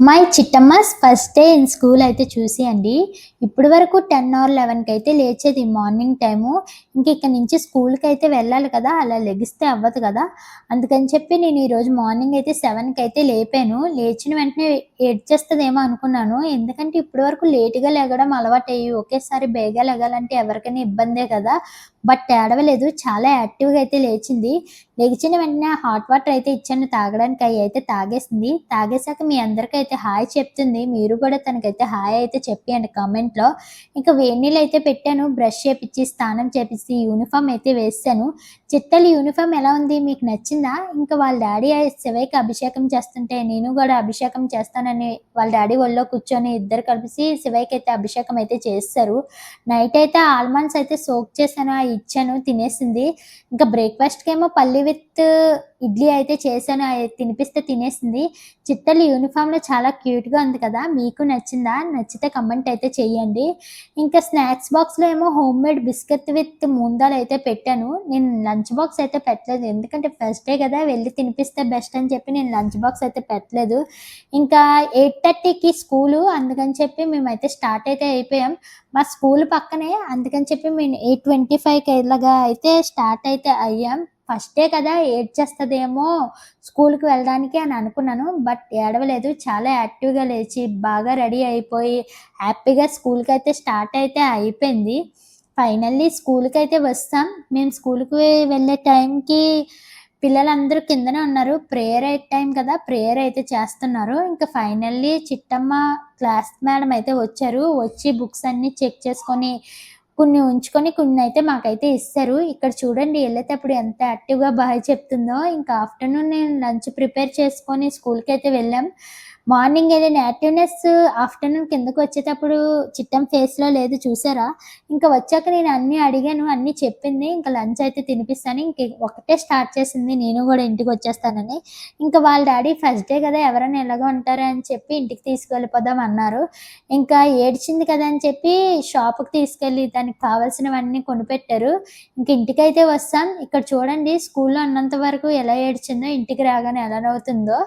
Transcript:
My చిట్టమ్మస్ first day in school అయితే చూసి అండి. ఇప్పటి వరకు 10 ఆర్ 11కి అయితే లేచేది మార్నింగ్ టైము. ఇంక ఇక్కడి నుంచి స్కూల్‌కైతే వెళ్ళాలి కదా! అలా లెగిస్తే అవ్వదు కదా! అందుకని చెప్పి నేను ఈరోజు మార్నింగ్ అయితే 7కి అయితే లేపాను. లేచిన వెంటనే ఏడ్చేస్తదేమో అనుకున్నాను. ఎందుకంటే ఇప్పటి వరకు లేట్‌గా లెగడం అలవాటయ్యి ఒకేసారి బేగా లెగాలంటే ఎవరికైనా ఇబ్బందే కదా! బట్ ఏడవలేదు. చాలా యాక్టివ్‌గా అయితే లేచింది. లెగిచిన వెంటనే హాట్ వాటర్ అయితే ఇచ్చాను తాగడానికి. అయి అయితే తాగేసింది. తాగేసాక మీ అందరికైతే హాయ్ చెప్తుంది. మీరు కూడా తనకైతే హాయ్ అయితే చెప్పియండి కామెంట్‌లో. ఇంకా వేడి నీళ్ళైతే పెట్టాను. బ్రష్ చేపిచ్చి, స్నానం చేపిచ్చి, యూనిఫార్మ్ అయితే వేసేసాను. చిట్టలి యూనిఫార్మ్ ఎలా ఉంది? మీకు నచ్చిందా? ఇంకా వాళ్ళ డ్యాడీ శివయ్యకి అభిషేకం చేస్తుంటే, నేను గూడా అభిషేకం చేస్తానని వాళ్ళ డ్యాడీ ఒళ్ళో కూర్చొని ఇద్దరు కలిసి శివయ్యకైతే అభిషేకం అయితే చేసేసారు. నైట్ అయితే ఆల్మండ్స్ అయితే సోక్ చేశాను. అయి ఇచ్చాను తినేసింది. ఇంకా బ్రేక్‌ఫాస్ట్‌కేమో పల్లి విత్ ఇడ్లీ అయితే చేశాను. అయి తినిపిస్తే తినేసింది. చిట్టలి యూనిఫార్మ్‌లో చాలా క్యూట్‌గా ఉంది కదా! మీకు నచ్చిందా? నచ్చితే కమెంట్ అయితే చేయండి. ఇంకా స్నాక్స్ బాక్స్‌లో ఏమో homemade biscuit with moong dal అయితే పెట్టాను. నేను లంచ్ బాక్స్ అయితే పెట్టలేదు. ఎందుకంటే ఫస్ట్ డే కదా! వెళ్లి తినిపిస్తే బెస్ట్ అని చెప్పి నేను లంచ్ బాక్స్ అయితే పెట్టలేదు. ఇంకా 8:30కి స్కూలు అందుకని చెప్పి మేమైతే స్టార్ట్ అయితే అయిపోయాం. మా స్కూలు పక్కనే అందుకని చెప్పి మేము 8:25కి ఇలాగా అయితే స్టార్ట్ అయితే అయ్యాం. ఫస్ట్ డే కదా! ఏడ్చేస్తదేమో స్కూలుకి వెళ్ళడానికి అని అనుకున్నాను. బట్ ఏడవలేదు. చాలా యాక్టివ్‌గా లేచి, బాగా రెడీ అయిపోయి, హ్యాపీగా స్కూలుకైతే స్టార్ట్ అయితే అయిపోయింది. ఫైనల్లీ స్కూలుకైతే వస్తాం. మేము స్కూలుకి వెళ్ళే టైంకి పిల్లలందరూ కిందనే ఉన్నారు. ప్రేయర్ టైం కదా! ప్రేయర్ అయితే చేస్తున్నారు. ఇంకా ఫైనల్లీ చిట్టమ్మ క్లాస్ మేడమ్ అయితే వచ్చారు. వచ్చి బుక్స్ అన్నీ చెక్ చేసుకొని కొన్ని ఉంచుకొని కొన్నయితే మాకైతే ఇస్తారు. ఇక్కడ చూడండి ఎళ్ళేటప్పుడు ఎంత యాక్టివ్‌గా బాయ్ చెప్తుందో. ఇంకా ఆఫ్టర్‌నూన్ నేను లంచ్ ప్రిపేర్ చేసుకొని స్కూల్‌కైతే వెళ్ళాం. మార్నింగ్ ఏదైనా యాక్టివ్‌నెస్ ఆఫ్టర్‌నూన్ కిందకొచ్చేటప్పుడు చిట్టమ్మ ఫేస్‌లో లేదు చూసారా? ఇంకా వచ్చాక నేను అన్నీ అడిగాను. అన్నీ చెప్పింది. ఇంకా లంచ్ అయితే తినిపిస్తాను. ఇంక ఒకటే స్టార్ట్ చేసింది నేను గూడా ఇంటికొచ్చేస్తానని. ఇంకా వాళ్ళ డ్యాడీ ఫస్ట్ డే గదా! ఎవరైనా ఇలాగే ఉంటారు అని చెప్పి ఇంటికి తీసుకెళ్ళిపోదాం అన్నారు. ఇంకా ఏడ్చింది కదా! అని చెప్పి షాప్‌కి తీసుకెళ్ళి దానికి కావాల్సినవన్నీ కొనిపెట్టారు. ఇంక ఇంటికైతే వస్తాం. ఇక్కడ చూడండి స్కూల్‌లో ఉన్నంత వరకు ఎలా ఏడ్చిందో, ఇంటికి రాగానే ఎలా నవ్వుతుందో.